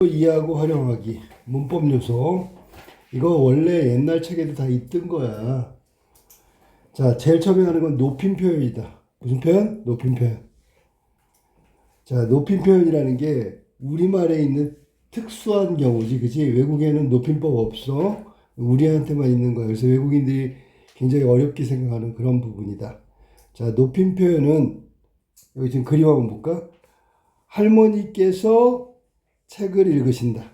이해하고 활용하기 문법 요소. 이거 원래 옛날 책에도 다 있던 거야. 자, 제일 처음에 하는 건 높임 표현이다. 무슨 표현? 높임 표현. 자, 높임 표현이라는 게 우리말에 있는 특수한 경우지, 그지? 외국에는 높임법 없어. 우리한테만 있는 거야. 그래서 외국인들이 굉장히 어렵게 생각하는 그런 부분이다. 자, 높임 표현은 여기 지금 그림 한번 볼까? 할머니께서 책을 읽으신다.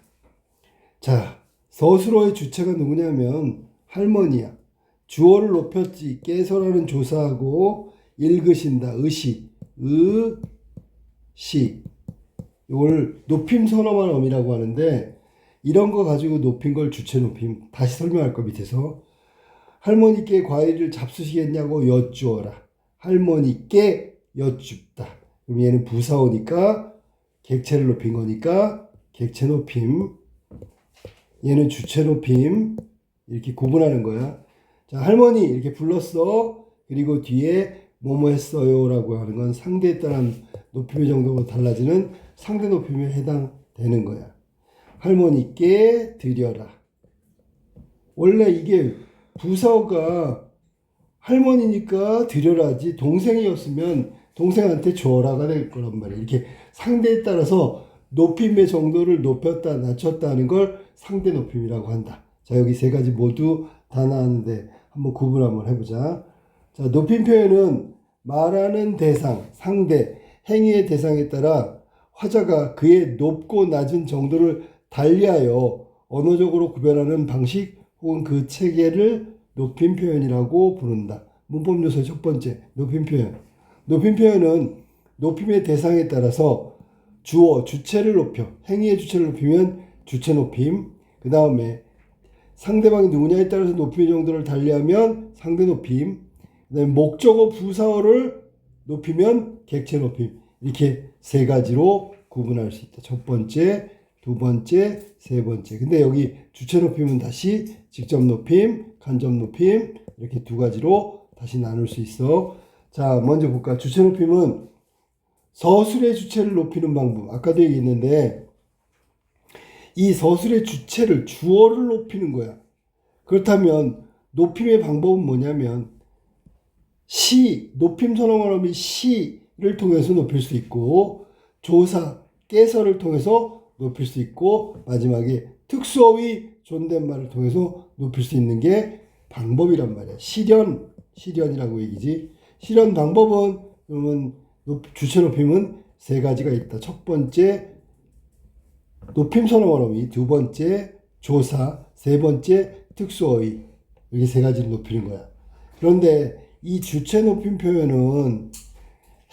자, 서술어의 주체가 누구냐면 할머니야. 주어를 높였지. 깨서라는 조사하고 읽으신다. 의시. 시. 이걸 높임 선어만 어미라고 하는데 이런 거 가지고 높인 걸 주체 높임. 다시 설명할 거 밑에서. 할머니께 과일을 잡수시겠냐고 여쭈어라. 할머니께 여쭙다. 그럼 얘는 부사어니까 객체를 높인 거니까 객체 높임. 얘는 주체 높임. 이렇게 구분하는 거야. 자, 할머니 이렇게 불렀어. 그리고 뒤에 뭐뭐 했어요 라고 하는 건 상대에 따른 높임의 정도가 달라지는 상대 높임에 해당되는 거야. 할머니께 드려라. 원래 이게 부사어가 할머니니까 드려라지 동생이었으면 동생한테 줘라가 될 거란 말이야. 이렇게 상대에 따라서 높임의 정도를 높였다 낮췄다 하는 걸 상대 높임이라고 한다. 자, 여기 세 가지 모두 다 나왔는데 한번 구분 한번 해보자. 자, 높임 표현은 말하는 대상, 상대, 행위의 대상에 따라 화자가 그의 높고 낮은 정도를 달리하여 언어적으로 구별하는 방식 혹은 그 체계를 높임 표현이라고 부른다. 문법 요소의 첫 번째, 높임 표현. 높임 표현은 높임의 대상에 따라서 주어, 주체를 높여, 행위의 주체를 높이면 주체 높임. 그 다음에 상대방이 누구냐에 따라서 높임의 정도를 달리하면 상대 높임. 그 다음에 목적어, 부사어를 높이면 객체 높임. 이렇게 세 가지로 구분할 수 있다. 첫 번째, 두 번째, 세 번째. 근데 여기 주체 높임은 다시 직접 높임, 간접 높임 이렇게 두 가지로 다시 나눌 수 있어. 자, 먼저 볼까? 주체 높임은 서술의 주체를 높이는 방법. 아까도 얘기했는데 이 서술의 주체를 주어를 높이는 거야. 그렇다면 높임의 방법은 뭐냐면 시, 높임 선어말음이 시를 통해서 높일 수 있고 조사, 깨서를 통해서 높일 수 있고 마지막에 특수어휘, 존댓말을 통해서 높일 수 있는 게 방법이란 말이야. 실현이라고 얘기지. 실현 방법은 그러면 주체 높임은 세 가지가 있다. 첫 번째 높임 선어말음이, 두 번째 조사, 세 번째 특수어휘. 이렇게 세 가지를 높이는 거야. 그런데 이 주체 높임 표현은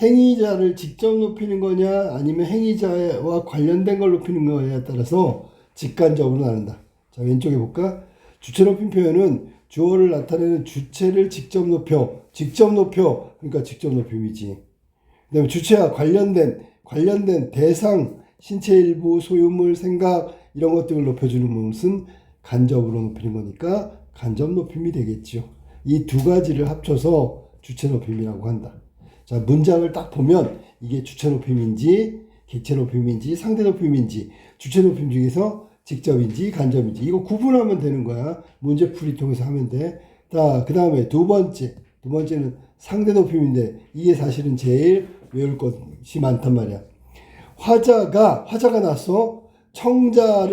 행위자를 직접 높이는 거냐 아니면 행위자와 관련된 걸 높이는 거냐에 따라서 직관적으로 나눈다. 자, 왼쪽에 볼까? 주체 높임 표현은 주어를 나타내는 주체를 직접 높여 그러니까 직접 높임이지. 그 다음에 주체와 관련된 대상, 신체 일부, 소유물, 생각 이런 것들을 높여주는 것은 간접으로 높이는 거니까 간접 높임이 되겠죠. 이 두 가지를 합쳐서 주체 높임이라고 한다. 자, 문장을 딱 보면 이게 주체 높임인지 객체 높임인지 상대 높임인지 주체 높임 중에서 직접인지 간접인지 이거 구분하면 되는 거야. 문제풀이 통해서 하면 돼. 자, 그 다음에 두 번째는 상대 높임인데 이게 사실은 제일 외울 것이 많단 말이야. 화자가 났어. 청자가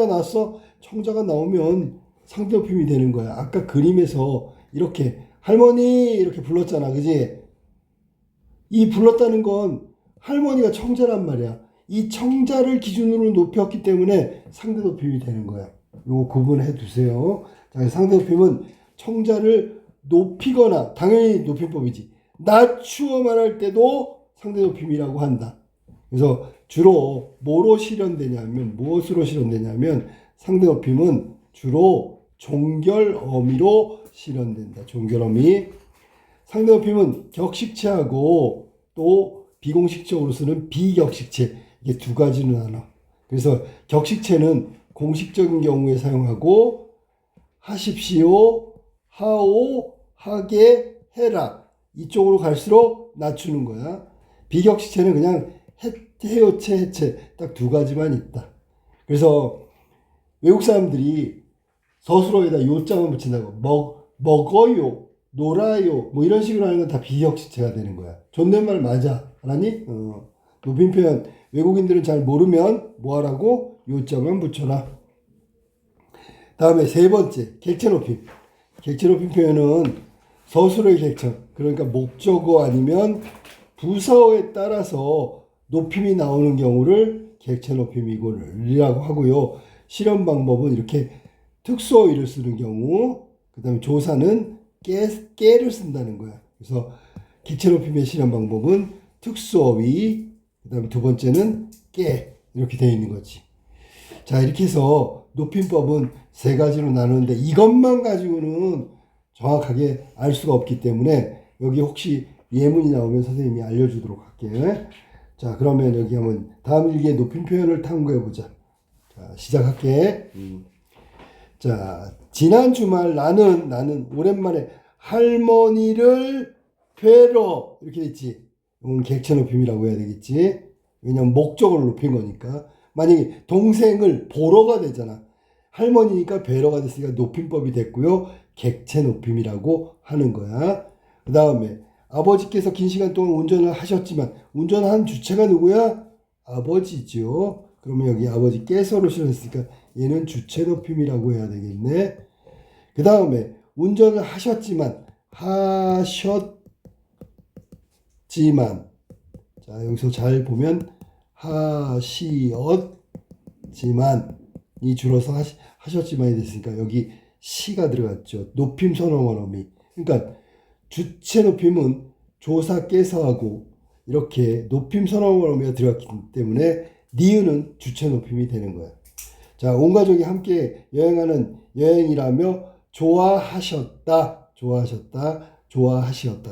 났어. 청자가 나오면 상대 높임이 되는 거야. 아까 그림에서 이렇게 할머니 이렇게 불렀잖아. 그지? 이 불렀다는 건 할머니가 청자란 말이야. 이 청자를 기준으로 높였기 때문에 상대 높임이 되는 거야. 요거 구분해 두세요. 자, 상대 높임은 청자를 높이거나 당연히 높임법이지. 낮추어 말할 때도 상대 높임이라고 한다. 그래서 주로 뭐로 실현되냐면 무엇으로 실현되냐면 상대 높임은 주로 종결 어미로 실현된다. 종결 어미. 상대 높임은 격식체하고 또 비공식적으로 쓰는 비격식체 이게 두 가지로 나눠. 그래서 격식체는 공식적인 경우에 사용하고 하십시오, 하오, 하게, 해라 이쪽으로 갈수록 낮추는 거야. 비격식체는 그냥 해요체, 해체 딱 두 가지만 있다. 그래서 외국 사람들이 서술어에다 요자만 붙인다고 먹어요, 놀아요 뭐 이런 식으로 하는 건 다 비역식체가 되는 거야. 존댓말 맞아. 알았니? 높임 표현 외국인들은 잘 모르면 뭐 하라고? 요자만 붙여라. 다음에 세 번째 객체 높임. 객체 높임 표현은 서술어의 객체, 그러니까 목적어 아니면 부사어에 따라서 높임이 나오는 경우를 객체 높임이고라고 하고요. 실현 방법은 이렇게 특수어휘를 쓰는 경우, 그 다음에 조사는 깨를 쓴다는 거야. 그래서 객체 높임의 실현 방법은 특수어휘, 그 다음에 두 번째는 깨, 이렇게 되어 있는 거지. 자, 이렇게 해서 높임법은 세 가지로 나누는데 이것만 가지고는 정확하게 알 수가 없기 때문에 여기 혹시 예문이 나오면 선생님이 알려주도록 할게요. 자, 그러면 여기 한번 다음 일기의 높임 표현을 탐구해 보자. 자, 시작할게. 자, 지난 주말 나는 오랜만에 할머니를 뵈러 이렇게 됐지. 이건 객체 높임이라고 해야 되겠지. 왜냐면 목적어를 높인 거니까. 만약에 동생을 보러가 되잖아. 할머니니까 뵈러가 됐으니까 높임법이 됐고요. 객체 높임이라고 하는 거야. 그 다음에 아버지께서 긴 시간 동안 운전을 하셨지만 운전한 주체가 누구야? 아버지죠. 그러면 여기 아버지께서로 실었으니까 얘는 주체 높임이라고 해야 되겠네. 그 다음에 운전을 하셨지만 자, 여기서 잘 보면 하시었지만이 줄어서 하셨지만이 됐으니까 여기 시가 들어갔죠. 높임 선어원 어미. 그러니까 주체 높임은 조사께서 하고 이렇게 높임 선어원 어미가 들어갔기 때문에 니은은 주체 높임이 되는 거야. 자, 온 가족이 함께 여행하는 여행이라며 좋아하셨다.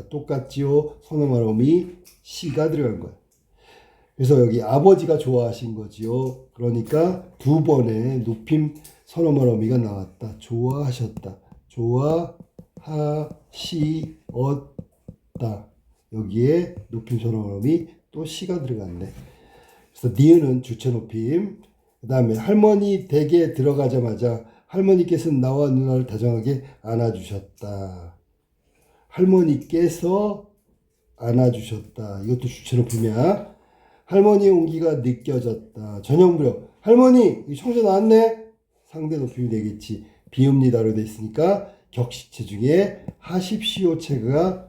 똑같지요. 선어원 어미 시가 들어간 거야. 그래서 여기 아버지가 좋아하신 거지요. 그러니까 두 번의 높임 선어말 어미가 나왔다. 좋아하셨다. 좋아하시었다. 여기에 높임 선어말 어미 또 시가 들어갔네. 그래서 니은은 주체 높임. 그 다음에 할머니 댁에 들어가자마자 할머니께서는 나와 누나를 다정하게 안아주셨다. 할머니께서 안아주셨다. 이것도 주체 높임이야. 할머니의 온기가 느껴졌다. 저녁 무렵 할머니 청소 나왔네. 상대 높임이 되겠지. 비읍니다로 돼 있으니까 격식체 중에 하십시오체가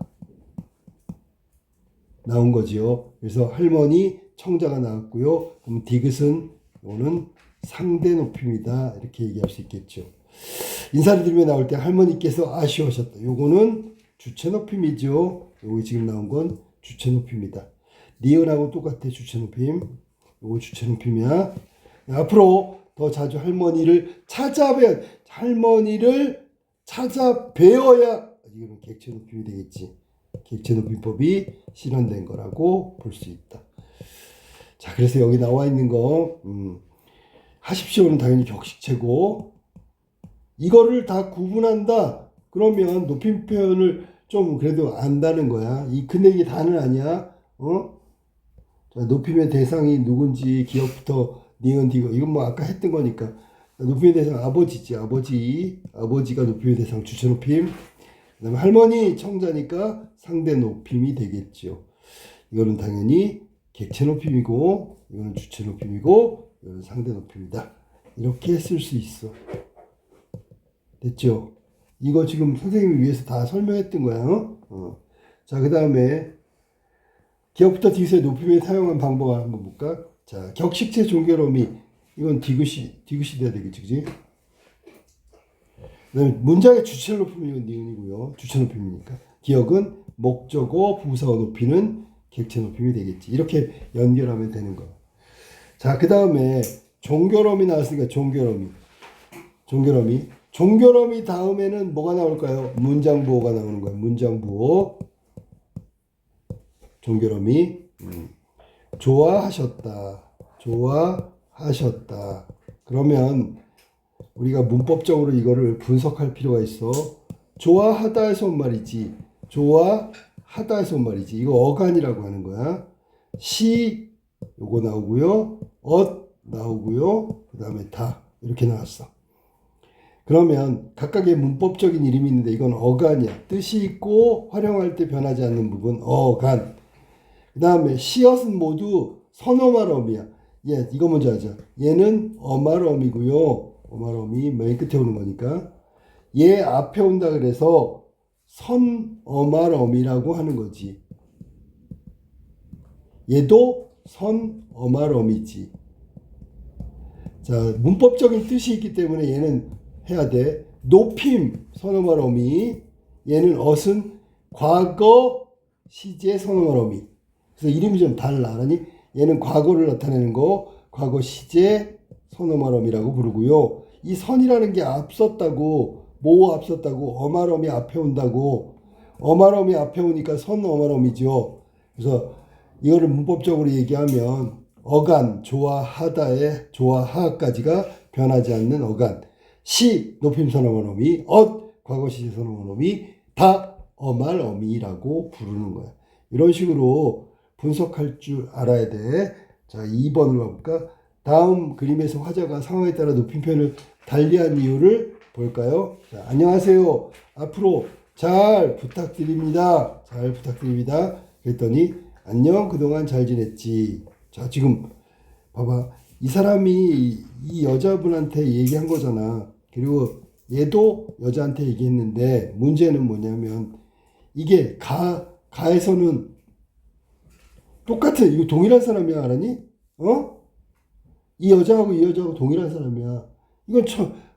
나온 거지요. 그래서 할머니 청자가 나왔고요. 그럼 디귿은 이거는 상대 높임이다. 이렇게 얘기할 수 있겠죠. 인사를 드리며 나올 때 할머니께서 아쉬우셨다. 요거는 주체 높임이죠. 여기 지금 나온 건 주체 높임이다. 니은하고 똑같아. 주체 높임. 요거 주체 높임이야. 앞으로 더 자주 할머니를 찾아뵈어야 이거는 객체 높임이 되겠지. 객체 높임법이 실현된 거라고 볼 수 있다. 자, 그래서 여기 나와 있는 거 하십시오는 당연히 격식체고 이거를 다 구분한다. 그러면 높임 표현을 좀 그래도 안다는 거야. 근데 이게 다는 아니야. 자, 높임의 대상이 누군지 기억부터 니은 디귿 이건 뭐 아까 했던 거니까 높임의 대상 아버지지. 아버지가 높임의 대상 주체 높임. 그다음에 할머니 청자니까 상대 높임이 되겠죠. 이거는 당연히 객체 높임이고 이거는 주체 높임이고 이거는 상대 높임이다. 이렇게 쓸 수 있어. 됐죠? 이거 지금 선생님이 위해서 다 설명했던 거야. 자, 그 다음에 기억부터 디귿의 높임에 사용한 방법을 한번 볼까? 자, 격식체 종결어미 이건 디귿이 돼야 되겠지, 그지? 그다음에 문장의 주체를 높이면 이건 니은이고요. 주체 높임이니까. 기억은 목적어, 부사어 높이는 객체 높임이 되겠지. 이렇게 연결하면 되는 거야. 자, 그 다음에 종결어미 나왔으니까 종결어미 다음에는 뭐가 나올까요? 문장부호가 나오는 거야. 문장부호. 종결어미. 좋아하셨다. 그러면 우리가 문법적으로 이거를 분석할 필요가 있어. 좋아하다 해서 온 말이지. 이거 어간이라고 하는 거야. 시 요거 나오고요. 나오고요. 그 다음에 다 이렇게 나왔어. 그러면 각각의 문법적인 이름이 있는데 이건 어간이야. 뜻이 있고 활용할 때 변하지 않는 부분 어간. 그 다음에 시엇은 모두 선어말 어미야. 이거 먼저 하자. 얘는 어말 어미고요. 어말 어미 맨 끝에 오는 거니까. 얘 앞에 온다 그래서 선어말 어미라고 하는 거지. 얘도 선어말 어미지. 자, 문법적인 뜻이 있기 때문에 얘는 해야 돼. 높임 선어말 어미. 얘는 어순 과거 시제 선어말 어미. 그래서 이름이 좀 달라. 아니? 얘는 과거를 나타내는 거 과거 시제 선어말 어미라고 부르고요. 이 선이라는 게 앞섰다고 뭐 앞섰다고 어말 어미 앞에 온다고 어말 어미 앞에 오니까 선 어말 어미죠. 그래서 이거를 문법적으로 얘기하면 어간 좋아하다의 좋아하까지가 변하지 않는 어간. 시 높임 선어말 어미, 과거 시제 선어말 어미, 다 어말 어미라고 부르는 거야. 이런 식으로 분석할 줄 알아야 돼. 자, 2번으로 가볼까? 다음 그림에서 화자가 상황에 따라 높임 표현을 달리한 이유를 볼까요? 자, 안녕하세요. 앞으로 잘 부탁드립니다. 잘 부탁드립니다. 그랬더니 안녕, 그동안 잘 지냈지. 자, 지금 봐봐. 이 사람이 이 여자분한테 얘기한 거잖아. 그리고 얘도 여자한테 얘기했는데 문제는 뭐냐면 이게 가에서는 똑같은 이거 동일한 사람이야. 알았니? 이 여자하고 이 여자하고 동일한 사람이야. 이건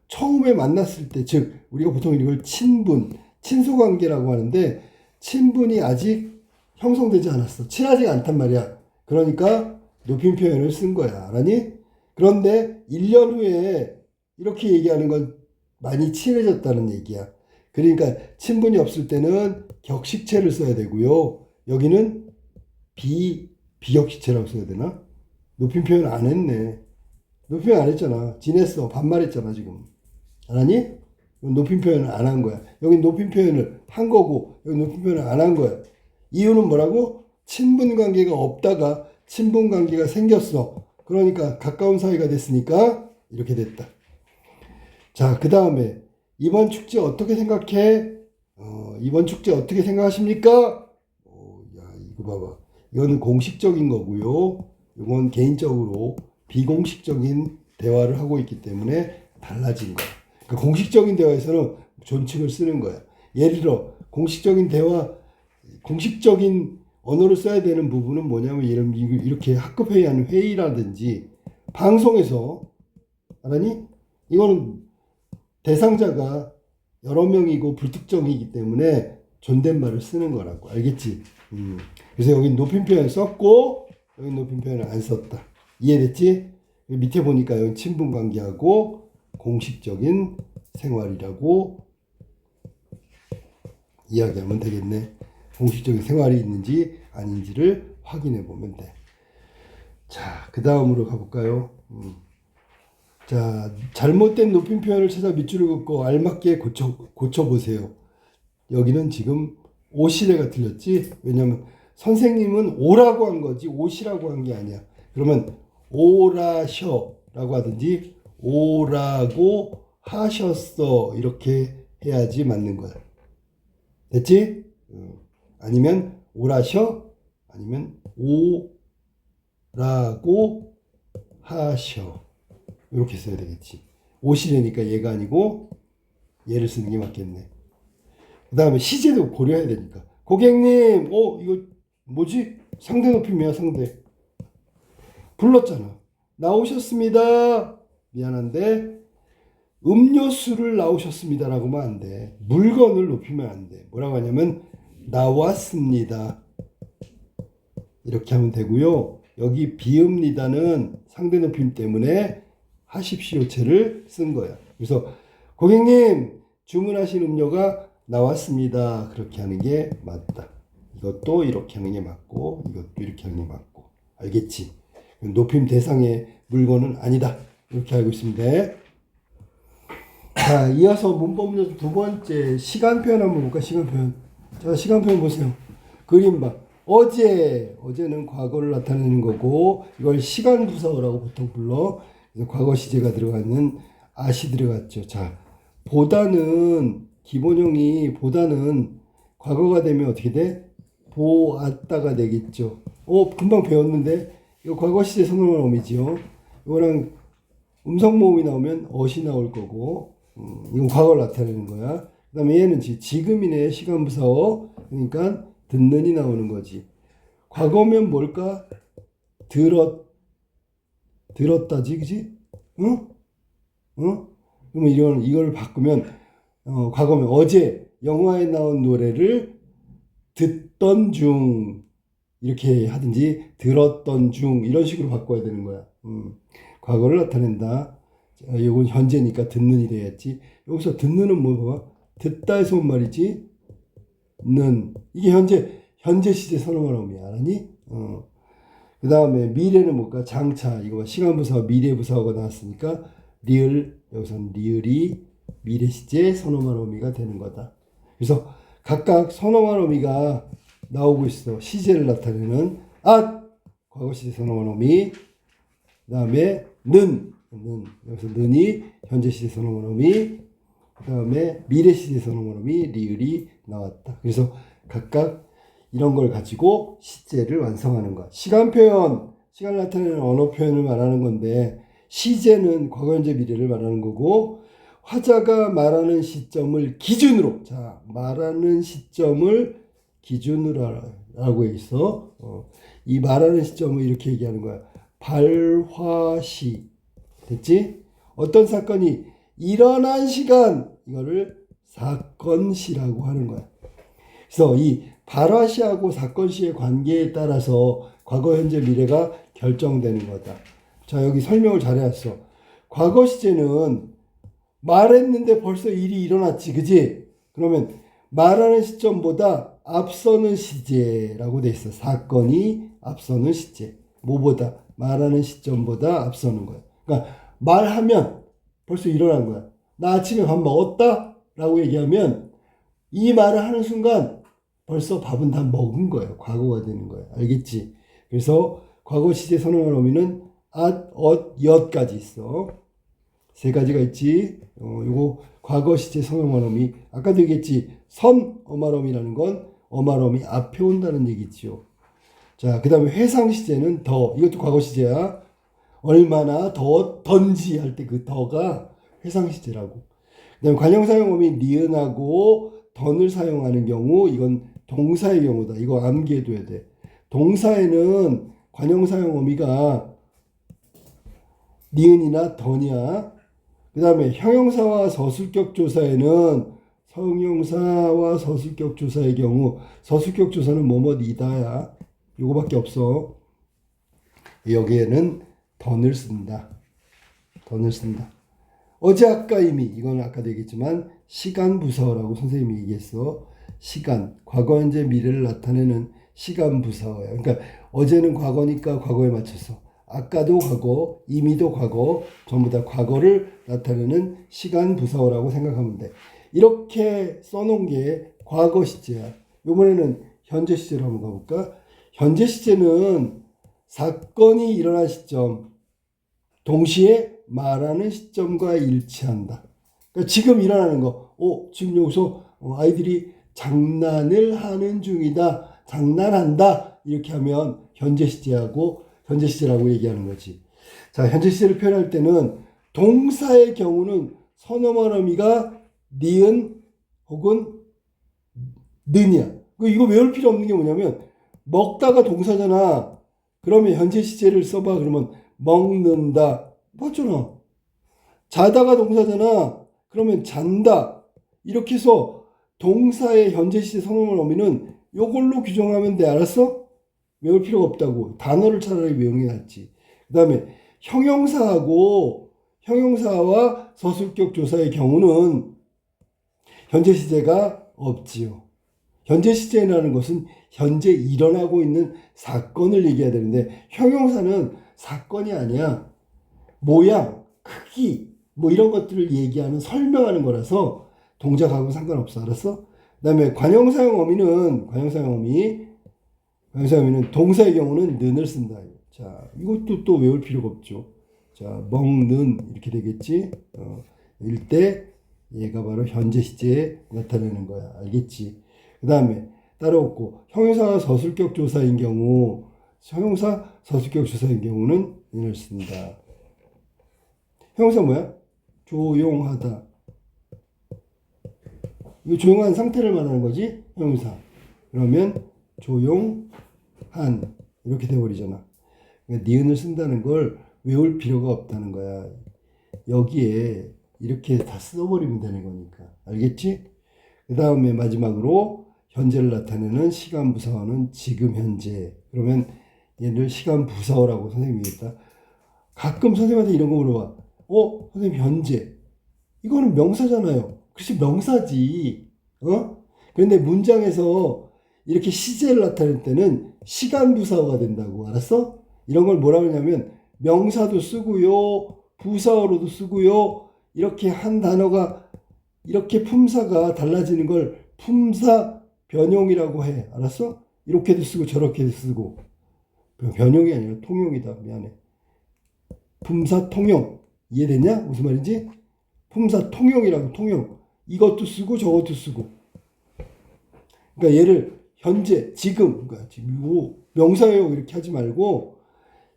처음에 만났을 때, 즉 우리가 보통 이걸 친소관계라고 하는데 친분이 아직 형성되지 않았어. 친하지 않단 말이야. 그러니까 높임 표현을 쓴 거야. 알았니? 그런데 1년 후에 이렇게 얘기하는 건 많이 친해졌다는 얘기야. 그러니까 친분이 없을 때는 격식체를 써야 되고요. 여기는 비격식체라고 써야 되나? 높임 표현 안 했네. 높임 표현 안 했잖아. 지냈어. 반말했잖아 지금. 알았니? 높임 표현을 안 한 거야. 여기 높임 표현을 한 거고 여기 높임 표현을 안 한 거야. 이유는 뭐라고? 친분 관계가 없다가 친분 관계가 생겼어. 그러니까 가까운 사이가 됐으니까 이렇게 됐다. 자, 그 다음에 이번 축제 어떻게 생각해? 이번 축제 어떻게 생각하십니까? 야, 이거 봐봐. 이거는 공식적인 거고요. 이건 개인적으로 비공식적인 대화를 하고 있기 때문에 달라진 거야. 그러니까 공식적인 대화에서는 존칭을 쓰는 거야. 예를 들어 공식적인 대화, 공식적인 언어를 써야 되는 부분은 뭐냐면 이렇게 학급회의하는 회의라든지 방송에서 알았니? 이거는 대상자가 여러 명이고 불특정이기 때문에 존댓말을 쓰는 거라고. 알겠지? 그래서 여기 높임 표현 썼고 여기 높임 표현을 안 썼다. 이해됐지? 밑에 보니까 여기 친분 관계하고 공식적인 생활이라고 이야기하면 되겠네. 공식적인 생활이 있는지 아닌지를 확인해 보면 돼. 자, 그 다음으로 가볼까요? 자, 잘못된 높임 표현을 찾아 밑줄을 긋고 알맞게 고쳐보세요. 여기는 지금 오시래가 틀렸지? 왜냐면 선생님은 오라고 한 거지 오시라고 한 게 아니야. 그러면 오라셔라고 하든지 오라고 하셨어 이렇게 해야지 맞는 거야. 됐지? 아니면 오라셔 아니면 오라고 하셔 이렇게 써야 되겠지. 오시래니까 얘가 아니고 얘를 쓰는 게 맞겠네. 그 다음에 시제도 고려해야 되니까. 고객님, 이거 뭐지? 상대 높임이야, 상대. 불렀잖아. 나오셨습니다. 미안한데, 음료수를 나오셨습니다라고 하면 안 돼. 물건을 높이면 안 돼. 뭐라고 하냐면, 나왔습니다. 이렇게 하면 되고요. 여기 비읍니다는 상대 높임 때문에 하십시오체를 쓴 거야. 그래서, 고객님, 주문하신 음료가 나왔습니다. 그렇게 하는 게 맞다. 이것도 이렇게 하는 게 맞고 이것도 이렇게 하는 게 맞고. 알겠지? 높임 대상의 물건은 아니다. 이렇게 알고 있습니다. 자, 이어서 문법 문제 두 번째 시간 표현 한번 볼까? 시간 표현. 자, 시간 표현 보세요. 그림 봐. 어제는 과거를 나타내는 거고 이걸 시간 부사어라고 보통 불러. 그래서 과거 시제가 들어가는 at이 들어갔죠. 자, 보다는 기본형이 보다는 과거가 되면 어떻게 돼? 보았다가 되겠죠. 금방 배웠는데 이거 과거 시제 선언한 어미지요. 이거랑 음성 모음이 나오면 어시 나올 거고 이건 과거를 나타내는 거야. 그 다음에 얘는 지금이네 시간 부사어. 그러니까 듣는이 나오는 거지. 과거면 뭘까? 들었다지, 그지? 응? 응? 그러면 이걸 바꾸면, 과거면 어제 영화에 나온 노래를 듣던 중, 이렇게 하든지, 들었던 중, 이런 식으로 바꿔야 되는 거야. 과거를 나타낸다. 이건 현재니까 듣는이 돼야지. 여기서 듣는은 뭐, 듣다 해서 온 말이지. 이게 현재 시제 선언말 어미야. 알았니? 그 다음에 미래는 뭘까? 장차. 이거 시간부사와 미래부사어가 나왔으니까 여기서는 리을이 미래 시제 선언말 어미가 되는 거다. 그래서 각각 선언말 어미가 나오고 있어. 시제를 나타내는 과거 시제 선언말 어미. 그 다음에 여기서 는이 현재 시제 선언말 어미. 그 다음에 미래 시제 선언말 어미 리을이 나왔다. 그래서 각각 이런 걸 가지고 시제를 완성하는 것. 시간 표현, 시간을 나타내는 언어 표현을 말하는 건데 시제는 과거, 현재, 미래를 말하는 거고 화자가 말하는 시점을 기준으로 말하는 시점을 기준으로 하고 있어. 이 말하는 시점을 이렇게 얘기하는 거야. 발화시. 됐지? 어떤 사건이 일어난 시간 이거를 사건시라고 하는 거야. 그래서 이 발화시하고 사건시의 관계에 따라서 과거, 현재, 미래가 결정되는 거다. 자, 여기 설명을 잘해왔어. 과거 시제는 말했는데 벌써 일이 일어났지, 그지? 그러면 말하는 시점보다 앞서는 시제라고 돼 있어. 사건이 앞서는 시제. 뭐보다? 말하는 시점보다 앞서는 거야. 그러니까 말하면 벌써 일어난 거야. 나 아침에 밥 먹었다? 라고 얘기하면 이 말을 하는 순간 벌써 밥은 다 먹은 거예요. 과거가 되는 거예요. 알겠지? 그래서 과거 시제 선언할 어미는 엿까지 있어. 세 가지가 있지. 요거 과거 시제 선언할 어미. 아까도 얘기했지. 어말어미라는 건 어말어미 앞에 온다는 얘기지요. 자, 그 다음에 회상 시제는 더. 이것도 과거 시제야. 얼마나 던지 할 때 그 더가 회상 시제라고. 그 다음에 관형 사용 어미 니은하고 던을 사용하는 경우 이건 동사의 경우다. 이거 암기해둬야 돼. 동사에는 관형 사용 어미가 니은이나 던이야. 그 다음에 형용사와 서술격 조사에는 형용사와 서술격 조사의 경우 서술격 조사는 뭐뭐이다야. 요거밖에 없어. 여기에는 던을 쓴다. 어제 아까 이미 이건 아까도 얘기했지만 시간 부사어라고 선생님이 얘기했어. 시간, 과거, 현재, 미래를 나타내는 시간 부사어야. 그러니까 어제는 과거니까 과거에 맞춰서 아까도 과거, 이미도 과거, 전부 다 과거를 나타내는 시간 부사어라고 생각하면 돼. 이렇게 써놓은 게 과거 시제야. 이번에는 현재 시제로 한번 가볼까? 현재 시제는 사건이 일어난 시점, 동시에 말하는 시점과 일치한다. 그러니까 지금 일어나는 거, 지금 여기서 아이들이 장난을 하는 중이다, 장난한다, 이렇게 하면 현재 시제라고 얘기하는 거지. 자, 현재 시제를 표현할 때는 동사의 경우는 선어말 어미가 니은 혹은 는이야. 이거 외울 필요 없는 게 뭐냐면 먹다가 동사잖아. 그러면 현재 시제를 써봐. 그러면 먹는다. 맞잖아. 자다가 동사잖아. 그러면 잔다. 이렇게 해서 동사의 현재 시제 선어말 어미는 요걸로 규정하면 돼. 알았어? 외울 필요가 없다고. 단어를 차라리 외우는 게 낫지. 그 다음에 형용사와 서술격 조사의 경우는 현재 시제가 없지요. 현재 시제라는 것은 현재 일어나고 있는 사건을 얘기해야 되는데 형용사는 사건이 아니야. 모양, 크기 뭐 이런 것들을 얘기하는 설명하는 거라서 동작하고 상관없어. 알았어? 그 다음에 관형사용 어미 관용사 의미는 동사의 경우는 는을 쓴다. 자, 이것도 또 외울 필요가 없죠. 자, 먹는 이렇게 되겠지. 일 때 얘가 바로 현재 시제에 나타내는 거야. 알겠지? 그 다음에 따라오고 형용사 서술격 조사인 경우 형용사 서술격 조사인 경우는 는을 쓴다. 형용사 뭐야? 조용하다. 이거 조용한 상태를 말하는 거지? 형용사. 그러면 조용한 이렇게 돼버리잖아. 그러니까 니은을 쓴다는 걸 외울 필요가 없다는 거야. 여기에 이렇게 다 써버리면 되는 거니까. 알겠지? 그 다음에 마지막으로 현재를 나타내는 시간 부사어는 지금 현재. 그러면 얘를 시간 부사어라고 선생님이 했다. 가끔 선생님한테 이런 거 물어봐. 선생님 현재. 이거는 명사잖아요. 그렇지 명사지. 그런데 문장에서 이렇게 시제를 나타낼 때는 시간 부사어가 된다고. 알았어? 이런 걸 뭐라고 하냐면 명사도 쓰고요. 부사어로도 쓰고요. 이렇게 한 단어가 이렇게 품사가 달라지는 걸 품사 변용이라고 해. 알았어? 이렇게도 쓰고 저렇게도 쓰고. 변용이 아니라 통용이다. 미안해. 품사 통용. 이해됐냐? 무슨 말인지? 품사 통용이라고. 통용. 이것도 쓰고 저것도 쓰고. 그러니까 얘를 현재, 지금, 그러니까 지금 명사예요 이렇게 하지 말고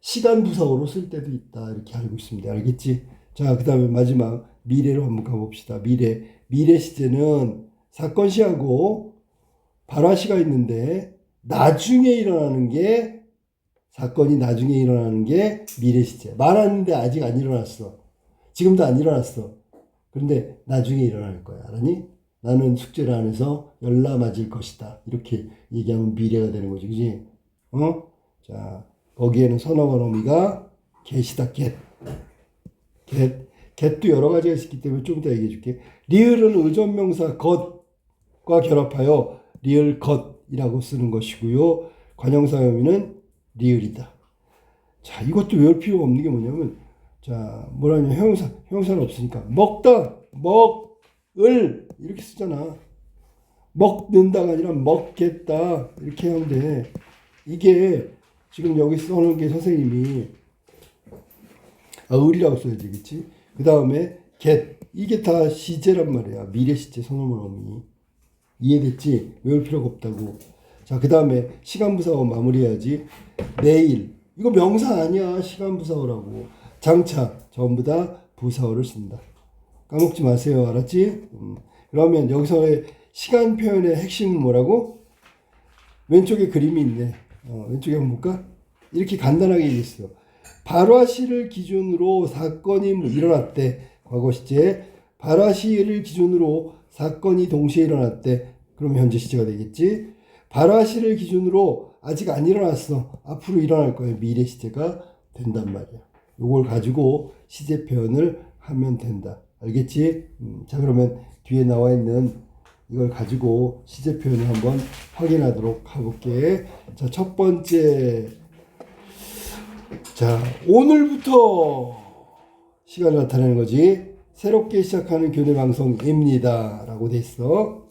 시간 부사어로 쓸 때도 있다. 이렇게 알고 있습니다. 알겠지? 자, 그 다음에 마지막 미래로 한번 가봅시다. 미래 시제는 사건 시하고 발화시가 있는데 나중에 일어나는 게 사건이 나중에 일어나는 게 미래 시제. 말하는데 아직 안 일어났어. 지금도 안 일어났어. 그런데 나중에 일어날 거야. 알았니? 나는 숙제를 안 해서 열나 맞을 것이다. 이렇게 얘기하면 미래가 되는 거지. 그지? 자, 거기에는 선어원 어미가 get이다. get도 여러 가지가 있기 때문에 좀 이따 얘기해 줄게. 리을은 의존명사 것과 결합하여 리을 것이라고 쓰는 것이고요. 관형사 의미는 리을이다. 자, 이것도 외울 필요가 없는 게 뭐냐면, 자, 뭐라냐, 형용사는 없으니까. 먹다, 먹을, 이렇게 쓰잖아. 먹는다가 아니라 먹겠다. 이렇게 하면 돼. 이게 지금 여기 써놓은 게 선생님이, 을이라고 써야 되겠지. 그 다음에 get. 이게 다 시제란 말이야. 미래 시제, 선어문 어미. 이해됐지? 외울 필요가 없다고. 자, 그 다음에 시간부사어 마무리해야지. 내일. 이거 명사 아니야. 시간부사어라고. 장차. 전부 다 부사어를 쓴다. 까먹지 마세요. 알았지? 그러면 여기서의 시간 표현의 핵심은 뭐라고? 왼쪽에 그림이 있네. 왼쪽에 한번 볼까? 이렇게 간단하게 얘기했어. 발화시를 기준으로 사건이 일어났대. 과거 시제. 발화시를 기준으로 사건이 동시에 일어났대. 그럼 현재 시제가 되겠지. 발화시를 기준으로 아직 안 일어났어. 앞으로 일어날 거야. 미래 시제가 된단 말이야. 이걸 가지고 시제 표현을 하면 된다. 알겠지? 자, 그러면 뒤에 나와 있는 이걸 가지고 시제 표현을 한번 확인하도록 가볼게. 자, 첫 번째. 자, 오늘부터 시간을 나타내는 거지. 새롭게 시작하는 교내 방송입니다. 라고 돼 있어.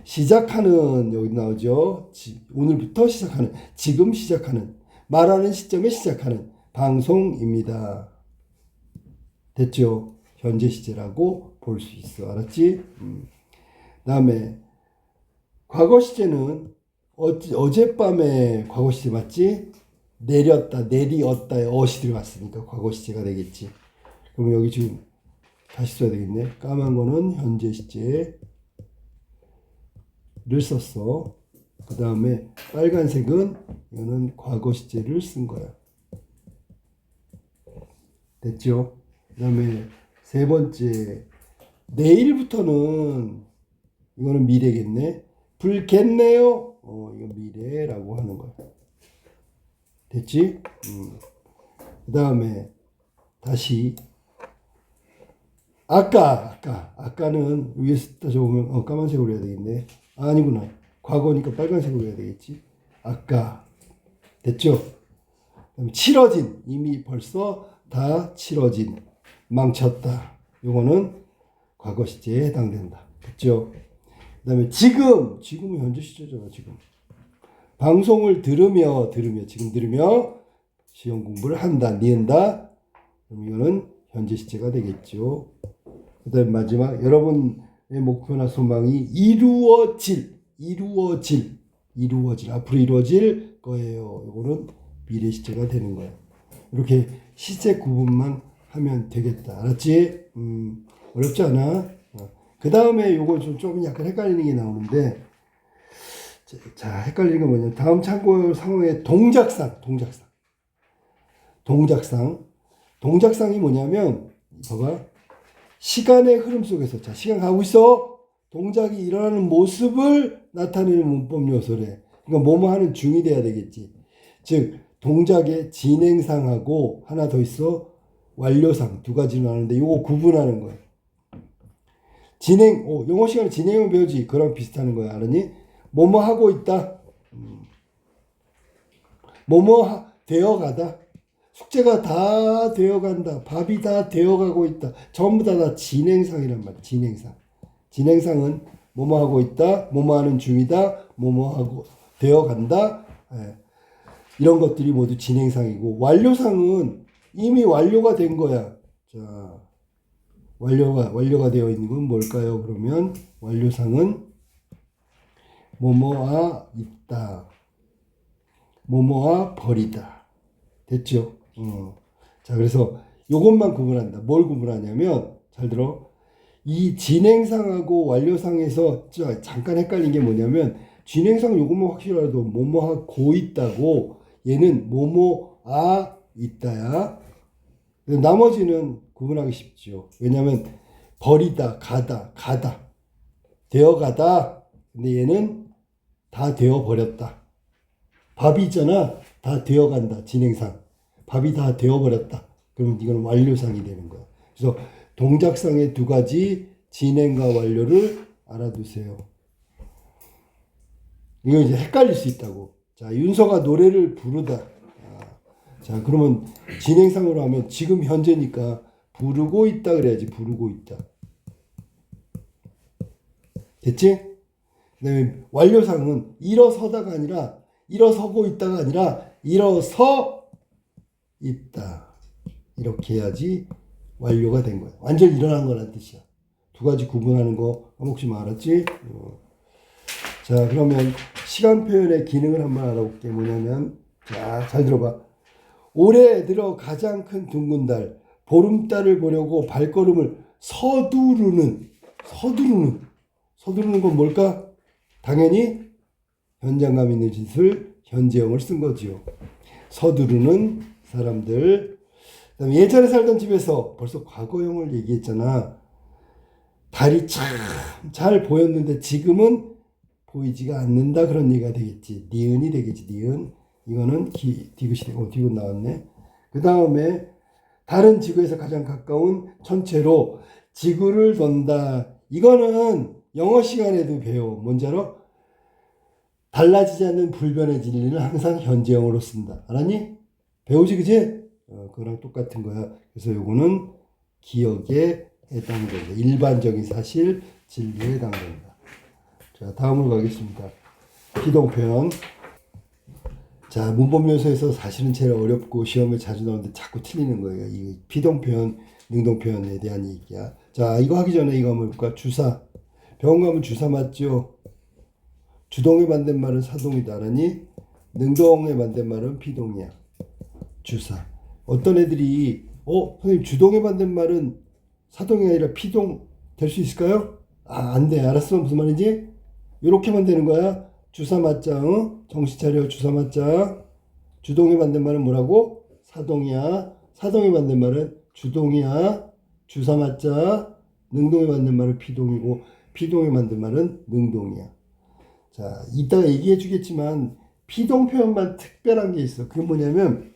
시작하는, 여기 나오죠. 오늘부터 시작하는, 지금 시작하는, 말하는 시점에 시작하는 방송입니다. 됐죠? 현재 시제라고 볼 수 있어. 알았지? 다음에 과거 시제는 어젯밤에 과거 시제 맞지? 내렸다, 내리었다에 어시 들어갔으니까 과거 시제가 되겠지. 그럼 여기 지금 다시 써야 되겠네. 까만 거는 현재 시제를 썼어. 그 다음에 빨간색은 이거는 과거 시제를 쓴 거야. 됐죠? 그 다음에 세 번째, 내일부터는 이거는 미래겠네. 불겠네요. 이거 미래라고 하는 거야. 됐지? 그 다음에 다시 아까는 위에서 따져보면 까만색으로 해야 되겠네. 아니구나. 과거니까 빨간색으로 해야 되겠지. 아까. 됐죠? 그다음에 치러진. 이미 벌써 다 치러진. 망쳤다. 요거는 과거 시제에 해당된다. 됐죠? 그 다음에 지금은 현재 시제잖아. 지금. 방송을 들으며 지금 들으며 시험 공부를 한다. 니은다. 그럼 이거는 현재 시제가 되겠죠. 그 다음 마지막 여러분의 목표나 소망이 이루어질 앞으로 이루어질 거예요. 이거는 미래 시제가 되는 거예요. 이렇게 시제 구분만 하면 되겠다. 알았지? 어렵지 않아? 그 다음에 요거 좀 약간 헷갈리는 게 나오는데, 자, 헷갈리는 건 뭐냐. 다음 참고 상황의 동작상이 뭐냐면, 봐봐. 시간의 흐름 속에서, 자, 시간 가고 있어. 동작이 일어나는 모습을 나타내는 문법 요소래. 그러니까 뭐뭐 하는 중이 돼야 되겠지. 즉, 동작의 진행상하고 하나 더 있어. 완료상 두 가지로 나누는데 요거 구분하는 거야. 영어 시간에 진행을 배우지. 그랑 비슷하는 거야. 알았니? 뭐뭐 하고 있다. 뭐뭐 되어가다. 숙제가 다 되어간다. 밥이 다 되어가고 있다. 전부 다 진행상이란 말이야. 진행상은 뭐뭐 하고 있다. 뭐뭐 하는 중이다. 뭐뭐 하고 되어간다. 이런 것들이 모두 진행상이고, 완료상은 이미 완료가 된 거야. 자, 완료가 되어 있는 건 뭘까요? 그러면 완료상은 뭐뭐아 있다. 뭐뭐아 버리다. 됐죠? 자, 그래서 요것만 구분한다. 뭘 구분하냐면, 잘 들어. 이 진행상하고 완료상에서 잠깐 헷갈린 게 뭐냐면, 진행상 요것만 확실하도 뭐뭐하고 있다고, 얘는 뭐뭐아 있다야. 나머지는 구분하기 쉽죠. 왜냐면 버리다, 가다, 되어가다. 근데 얘는 다 되어버렸다. 밥이 있잖아. 다 되어간다. 진행상. 밥이 다 되어버렸다. 그러면 이건 완료상이 되는 거야. 그래서 동작상의 두 가지 진행과 완료를 알아두세요. 이거 이제 헷갈릴 수 있다고. 자, 윤서가 노래를 부르다. 자, 그러면 진행상으로 하면 지금 현재니까 부르고 있다 그래야지. 부르고 있다. 됐지? 그 다음에 완료상은 일어서다가 아니라 일어서고 있다가 아니라 일어서 있다. 이렇게 해야지 완료가 된 거야. 완전히 일어난 거란 뜻이야. 두 가지 구분하는 거 까먹지 말았지? 자, 그러면 시간 표현의 기능을 한번 알아볼게. 뭐냐면, 자, 잘 들어봐. 올해 들어 가장 큰 둥근 달, 보름달을 보려고 발걸음을 서두르는 건 뭘까? 당연히 현장감 있는 짓을 현재형을 쓴 거지요. 서두르는 사람들. 그다음에 예전에 살던 집에서 벌써 과거형을 얘기했잖아. 달이 참 잘 보였는데 지금은 보이지가 않는다. 그런 얘기가 되겠지. 니은이 되겠지. 니은. 이거는 디귿이 되고 디귿 나왔네. 그 다음에 달은 지구에서 가장 가까운 천체로 지구를 돈다. 이거는 영어 시간에도 배워. 뭔지 알아? 달라지지 않는 불변의 진리는 항상 현재형으로 쓴다. 알았니? 배우지, 그치? 그거랑 똑같은 거야. 그래서 요거는 기억에 해당된다. 일반적인 사실, 진리에 해당된다. 자, 다음으로 가겠습니다. 비동표현. 자, 문법 요소에서 사실은 제일 어렵고 시험에 자주 나오는데 자꾸 틀리는 거예요. 이 비동표현, 능동표현에 대한 얘기야. 자, 이거 하기 전에 이거 한번 볼까? 주사. 병원 가면 주사 맞죠? 주동의 반대말은 사동이다. 알았니? 능동의 반대말은 비동이야. 주사. 어떤 애들이 선생님 주동의 반대말은 사동이 아니라 피동 될 수 있을까요? 안 돼. 알았어? 무슨 말인지? 이렇게만 되는 거야. 주사 맞자. 정신 차려. 주사 맞자. 주동의 반대말은 뭐라고? 사동이야. 사동의 반대말은 주동이야. 주사 맞자. 능동의 반대말은 피동이고 피동의 반대말은 능동이야. 자, 이따가 얘기해 주겠지만 피동 표현만 특별한 게 있어. 그게 뭐냐면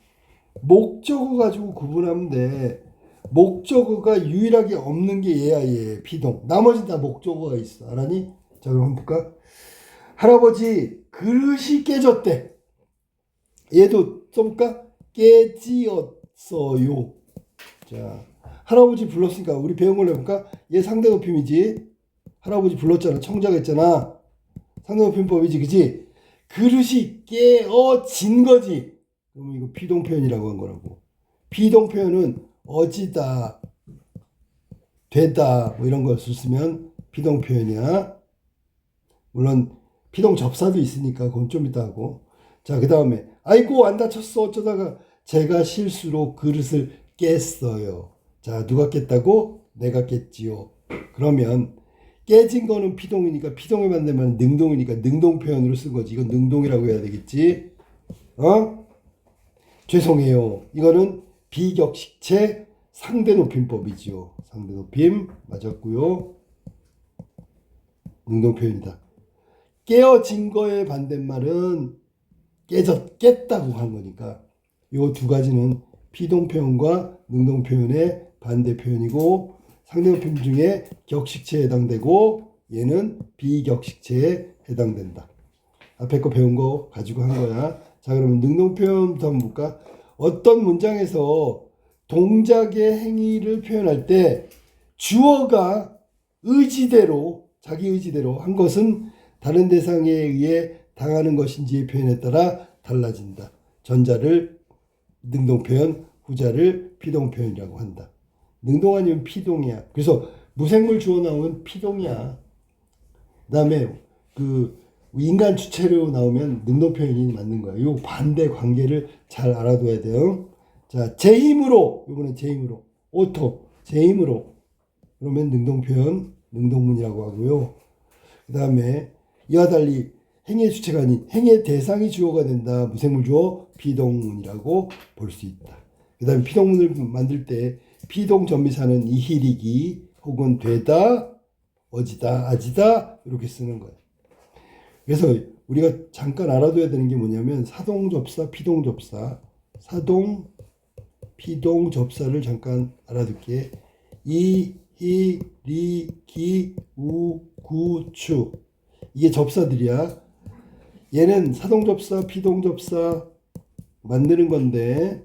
목적어 가지고 구분하면 돼. 목적어가 유일하게 없는 게 얘야, 얘. 피동. 나머지 다 목적어가 있어. 알았니? 자, 그럼 한번 볼까? 할아버지 그릇이 깨졌대. 얘도 써볼까? 깨지었어요. 자, 할아버지 불렀으니까 우리 배운 걸로 해볼까? 얘 상대높임이지. 할아버지 불렀잖아. 청자가 했잖아. 상대높임법이지, 그치? 그릇이 깨어진 거지. 그러면 이거 피동표현이라고 한 거라고. 피동표현은 어지다, 되다 뭐 이런 것을 쓰면 피동표현이야. 물론 피동접사도 있으니까 그건 좀 이따 하고. 자, 그 다음에 아이고 안 다쳤어 어쩌다가 제가 실수로 그릇을 깼어요. 자, 누가 깼다고? 내가 깼지요. 그러면 깨진 거는 피동이니까 피동에 만들면 능동이니까 능동 표현으로 쓴 거지. 이건 능동이라고 해야 되겠지. 죄송해요. 이거는 비격식체 상대 높임법이지요. 상대 높임 맞았고요. 능동 표현이다. 깨어진 거의 반대말은 깼다고 한 거니까 요 두 가지는 피동 표현과 능동 표현의 반대 표현이고 상대 높임 중에 격식체에 해당되고 얘는 비격식체에 해당된다. 앞에 거 배운 거 가지고 한 거야. 자, 그러면 능동 표현부터 한번 볼까? 어떤 문장에서 동작의 행위를 표현할 때 주어가 의지대로 자기 의지대로 한 것은 다른 대상에 의해 당하는 것인지의 표현에 따라 달라진다. 전자를 능동 표현, 후자를 피동 표현이라고 한다. 능동 아니면 피동이야. 그래서 무생물 주어 나오면 피동이야. 그 다음에 그 인간 주체로 나오면 능동 표현이 맞는 거야. 요 반대 관계를 잘 알아둬야 돼요. 자, 제 힘으로, 요번엔 제 힘으로, 오토, 제 힘으로. 그러면 능동 표현, 능동문이라고 하고요. 그 다음에 이와 달리 행의 주체가 아닌 행의 대상이 주어가 된다. 무생물 주어 비동문이라고 볼 수 있다. 그 다음에 피동문을 만들 때 피동전미사는 이히리기 혹은 되다, 어지다, 아지다 이렇게 쓰는 거예요. 그래서 우리가 잠깐 알아둬야 되는 게 뭐냐면 사동접사, 피동접사, 사동, 피동접사를 잠깐 알아둘게. 이, 히, 리, 기, 우, 구, 추 이게 접사들이야. 얘는 사동접사, 피동접사 만드는 건데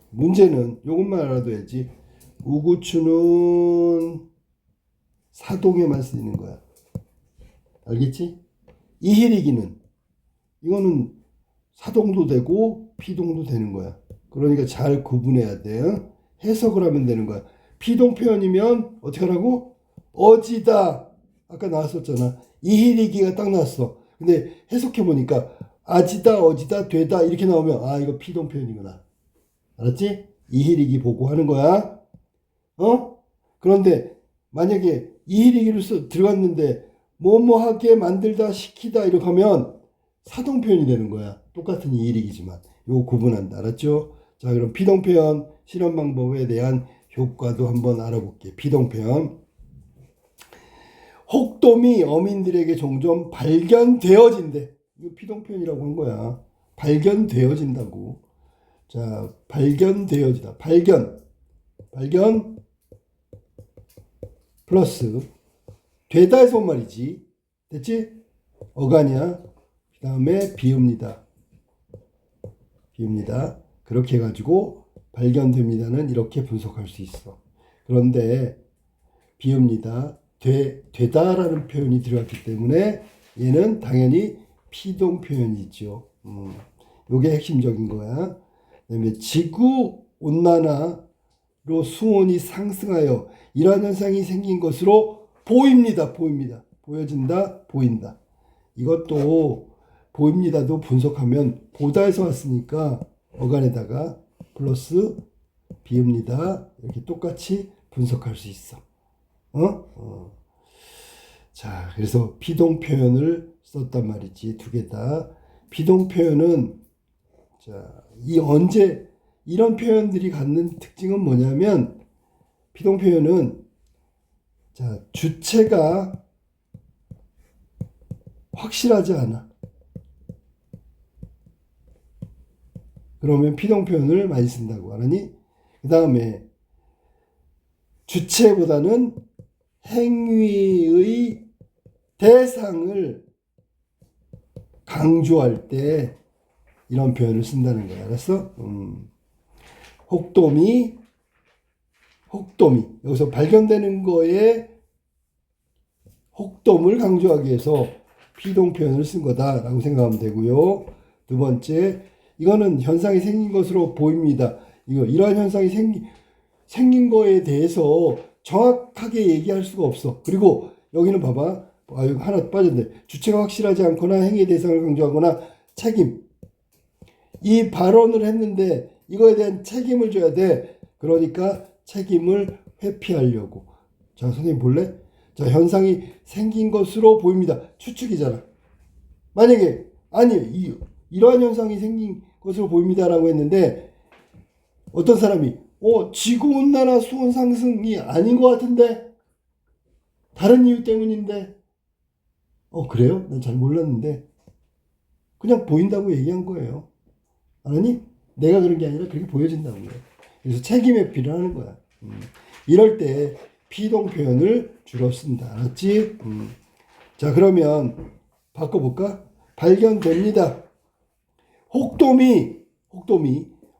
문제는 이것만 알아둬야지. 우구추는 사동에만 쓰이는 거야. 알겠지? 이히리기는 이거는 사동도 되고 피동도 되는 거야. 그러니까 잘 구분해야 돼. 해석을 하면 되는 거야. 피동 표현이면 어떻게 하라고? 어지다. 아까 나왔었잖아. 이히리기가 딱 나왔어. 근데 해석해 보니까 아지다, 어지다, 되다 이렇게 나오면 아 이거 피동 표현이구나. 알았지? 이히리기 보고 하는 거야. 그런데 만약에 이히리기를 들어갔는데 뭐뭐하게 만들다, 시키다 이렇게 하면 사동 표현이 되는 거야. 똑같은 이히리기지만 이거 구분한다. 알았죠? 자, 그럼 피동 표현 실험 방법에 대한 효과도 한번 알아볼게. 피동 표현. 혹돔이 어민들에게 종종 발견되어진대. 이거 피동 표현이라고 한 거야. 발견되어진다고. 자, 발견되어지다. 발견 플러스 되다에서 온 말이지. 됐지? 어간이야. 그 다음에 비읍니다. 그렇게 해가지고 발견됩니다는 이렇게 분석할 수 있어. 그런데 비읍니다. 되다라는 표현이 들어갔기 때문에 얘는 당연히 피동 표현이죠. 요게 핵심적인 거야. 그다음에 지구 온난화로 수온이 상승하여 이러한 현상이 생긴 것으로 보입니다. 보여진다, 보인다. 이것도 보입니다도 분석하면 보다에서 왔으니까 어간에다가 플러스 비읍니다. 이렇게 똑같이 분석할 수 있어. 자, 그래서 피동 표현을 썼단 말이지. 두 개 다. 피동 표현은 자, 언제 이런 표현들이 갖는 특징은 뭐냐면 피동 표현은 자, 주체가 확실하지 않아. 그러면 피동 표현을 많이 쓴다고 하니 그 다음에 주체보다는 행위의 대상을 강조할 때 이런 표현을 쓴다는 거야. 알았어? 혹돔이 여기서 발견되는 거에 혹돔을 강조하기 위해서 피동 표현을 쓴 거다라고 생각하면 되고요. 두 번째, 이거는 현상이 생긴 것으로 보입니다. 이러한 현상이 생긴 거에 대해서 정확하게 얘기할 수가 없어. 그리고 여기는 봐봐. 여기 하나 빠졌네. 주체가 확실하지 않거나 행위의 대상을 강조하거나 책임. 이 발언을 했는데 이거에 대한 책임을 줘야 돼. 그러니까 책임을 회피하려고. 자, 선생님 볼래? 자, 현상이 생긴 것으로 보입니다. 추측이잖아. 만약에 아니 이러한 현상이 생긴 것으로 보입니다라고 했는데 어떤 사람이 지구온난화 수온 상승이 아닌 것 같은데 다른 이유 때문인데 그래요? 난 잘 몰랐는데 그냥 보인다고 얘기한 거예요. 아니 내가 그런 게 아니라 그렇게 보여진다고요. 그래서 책임 회피를 하는 거야. 이럴 때 피동 표현을 주로 쓴다. 알았지? 자, 그러면 바꿔볼까? 발견됩니다. 혹돔이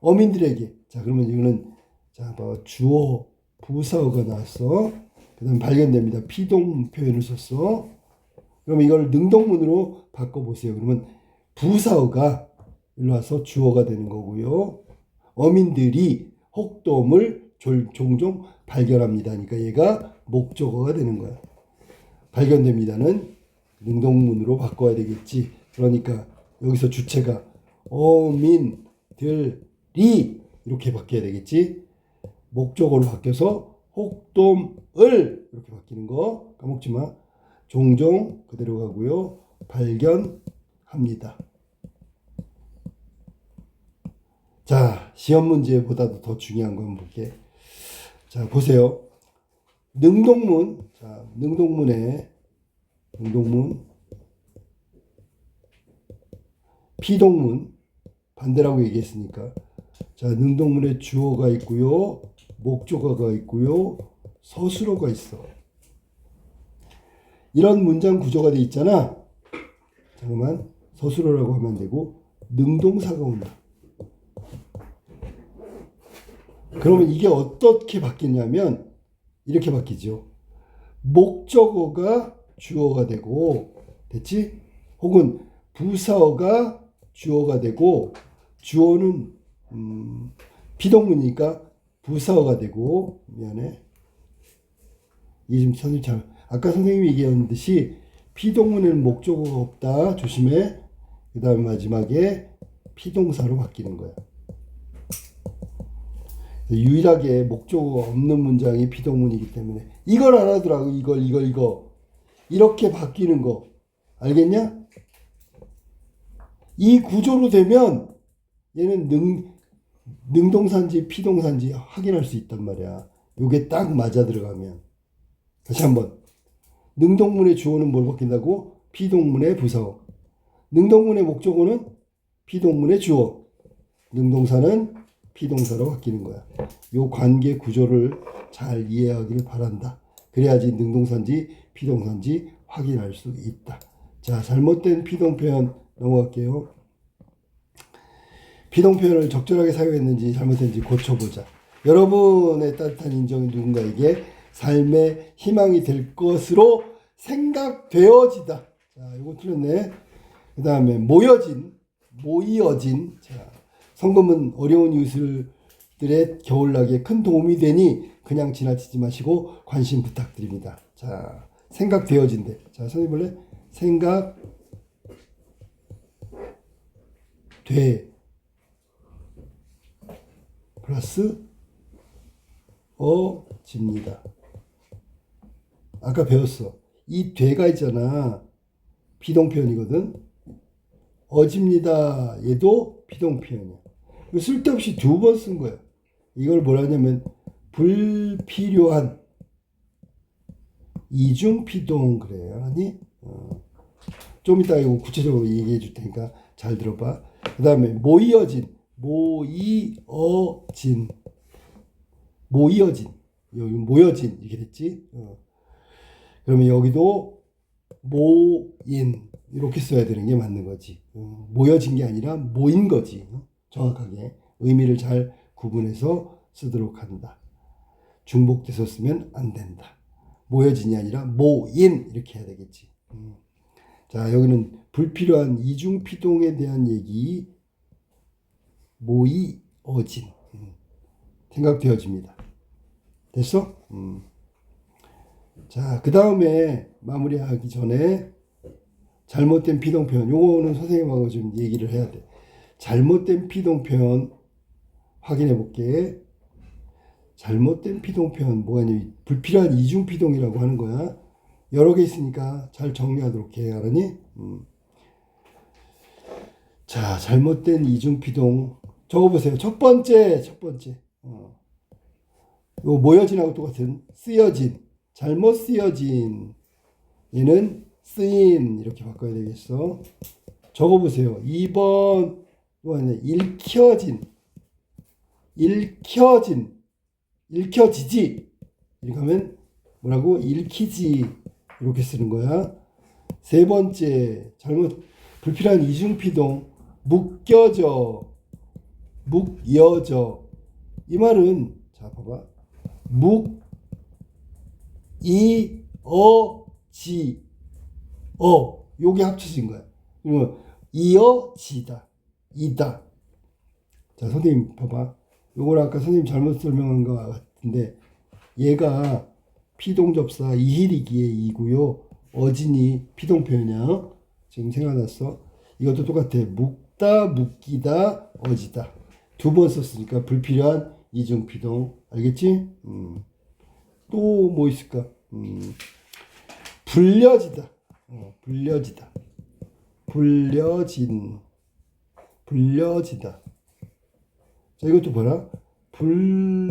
어민들에게. 자, 그러면 이거는 자, 주어 부사어가 나왔어. 그 다음에 발견됩니다. 피동 표현을 썼어. 그러면 이걸 능동문으로 바꿔보세요. 그러면 부사어가 일로 와서 주어가 되는 거고요. 어민들이 혹돔을 종종 발견합니다. 그러니까 얘가 목적어가 되는 거야. 발견됩니다는 능동문으로 바꿔야 되겠지. 그러니까 여기서 주체가 어민들이 이렇게 바뀌어야 되겠지. 목적어로 바뀌어서 혹돔을 이렇게 바뀌는 거 까먹지 마. 종종 그대로 가고요. 발견합니다. 자, 시험 문제보다도 더 중요한 건 볼게. 자, 보세요. 능동문. 자, 능동문, 피동문 반대라고 얘기했으니까. 자, 능동문에 주어가 있고요. 목적어가 있고요. 서술어가 있어. 이런 문장 구조가 돼 있잖아. 잠깐만. 서술어라고 하면 되고 능동사가 온다. 그러면 이게 어떻게 바뀌냐면 이렇게 바뀌죠. 목적어가 주어가 되고 됐지? 혹은 부사어가 주어가 되고 주어는 비동문이니까 부사어가 되고 미안해. 이게 지금 선생님 아까 선생님이 얘기했듯이 피동문에는 목적어가 없다. 조심해. 그 다음에 마지막에 피동사로 바뀌는 거야. 유일하게 목적어가 없는 문장이 피동문이기 때문에 이걸 알아두라고. 이거 이렇게 바뀌는 거 알겠냐? 이 구조로 되면 얘는 능동사인지 피동사인지 확인할 수 있단 말이야. 요게 딱 맞아 들어가면. 다시 한번. 능동문의 주어는 뭘 바뀐다고? 피동문의 부사어. 능동문의 목적어는 피동문의 주어. 능동사는 피동사로 바뀌는 거야. 요 관계 구조를 잘 이해하기를 바란다. 그래야지 능동사인지 피동사인지 확인할 수 있다. 자, 잘못된 피동 표현 넘어갈게요. 피동 표현을 적절하게 사용했는지 잘못했는지 고쳐보자. 여러분의 따뜻한 인정이 누군가에게 삶의 희망이 될 것으로 생각되어지다. 자, 이거 틀렸네. 그 다음에 모이어진. 자, 성금은 어려운 이웃들의 겨울나기에 큰 도움이 되니 그냥 지나치지 마시고 관심 부탁드립니다. 자, 생각되어진대. 자, 선생님 볼래? 생각돼 플러스 어집니다. 아까 배웠어. 이 돼가 있잖아. 비동표현이거든. 어집니다. 얘도 비동표현이야. 쓸데없이 두 번 쓴 거야. 이걸 뭐라 하냐면 불필요한 이중피동 그래요. 아니? 좀 이따 이거 구체적으로 얘기해 줄 테니까 잘 들어봐. 그 다음에 모이어진 여기 모여진 이렇게 됐지. 그러면 여기도 모인 이렇게 써야 되는 게 맞는 거지. 모여진 게 아니라 모인 거지. 정확하게 의미를 잘 구분해서 쓰도록 한다. 중복돼서 쓰면 안 된다. 모여진이 아니라 모인 이렇게 해야 되겠지. 자, 여기는 불필요한 이중피동에 대한 얘기, 모의, 어진. 생각되어집니다. 됐어? 자, 그 다음에 마무리하기 전에 잘못된 피동표현. 요거는 선생님하고 좀 얘기를 해야 돼. 잘못된 피동표현 확인해 볼게. 잘못된 피동표현 뭐가 있냐면 불필요한 이중피동이라고 하는 거야. 여러 개 있으니까 잘 정리하도록 해. 알았니? 자, 잘못된 이중피동 적어보세요. 첫 번째. 요 모여진하고 똑같은 쓰여진, 잘못 쓰여진, 얘는 쓰인 이렇게 바꿔야 되겠어. 적어보세요. 2번 뭐냐, 읽혀지지 이렇게 하면 뭐라고? 읽히지 이렇게 쓰는 거야. 세 번째 잘못 불필요한 이중피동 묶여져 이 말은 자 봐봐 요게 합쳐진 거야. 그러면 이어지다 이다. 자 선생님 봐봐. 요걸 아까 선생님 잘못 설명한 것 같은데 얘가 피동접사 이힐이기에 이고요. 어진이 피동표현이야. 지금 생각났어. 이것도 똑같아. 묶다 묶이다 어지다. 두 번 썼으니까 불필요한 이중피동. 알겠지? 또 뭐 있을까? 불려지다. 불려지다. 자, 이것도 봐라. 불리어지다.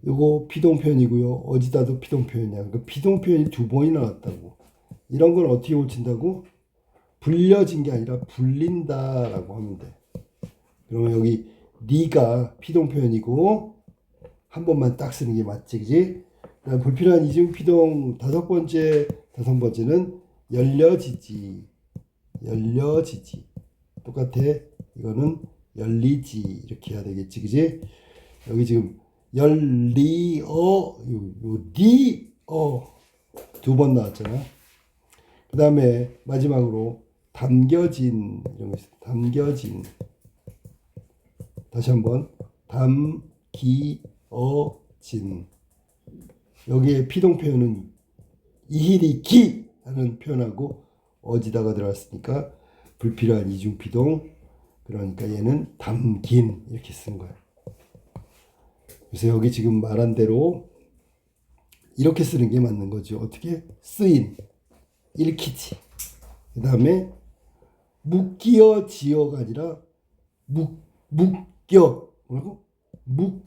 요거 피동표현이고요. 어지다도 피동표현이야. 그 피동표현이 두 번이나 나왔다고. 이런 걸 어떻게 고친다고? 불려진 게 아니라 불린다라고 하면 돼. 그러면 여기 니가 피동표현이고 한 번만 딱 쓰는 게 맞지, 그지? 그다음 불필요한 이중피동 다섯 번째는 열려지지. 똑같아. 이거는 열리지 이렇게 해야 되겠지, 그지? 여기 지금 두 번 나왔잖아. 그 다음에 마지막으로 담겨진 이런 거 있어. 담겨진. 다시 한번 담기어진. 여기에 피동표현은 이힐이기 하는 표현하고 어지다가 들어갔으니까 불필요한 이중피동. 그러니까 얘는 담긴 이렇게 쓴 거야. 그래서 여기 지금 말한 대로 이렇게 쓰는 게 맞는 거죠. 어떻게? 쓰인, 읽히지. 그 다음에 묶여지어가 아니라 묶여. 뭐라고? 묶여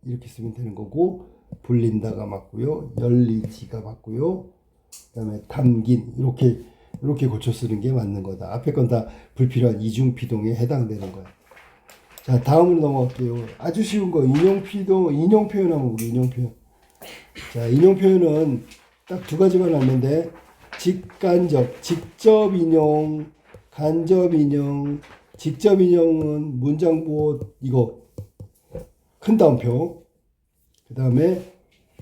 이렇게 쓰면 되는 거고 불린다가 맞고요. 열리지가 맞고요. 그 다음에 담긴 이렇게 고쳐 쓰는 게 맞는 거다. 앞에 건 다 불필요한 이중피동에 해당되는 거야. 자, 다음으로 넘어갈게요. 아주 쉬운 거 인용 표현 한번 보고 인용 표현. 자, 인용 표현은 딱 두 가지가 나왔는데 직간접, 직접 인용, 간접 인용. 직접 인용은 문장 부호 이거 큰 따옴표. 그 다음에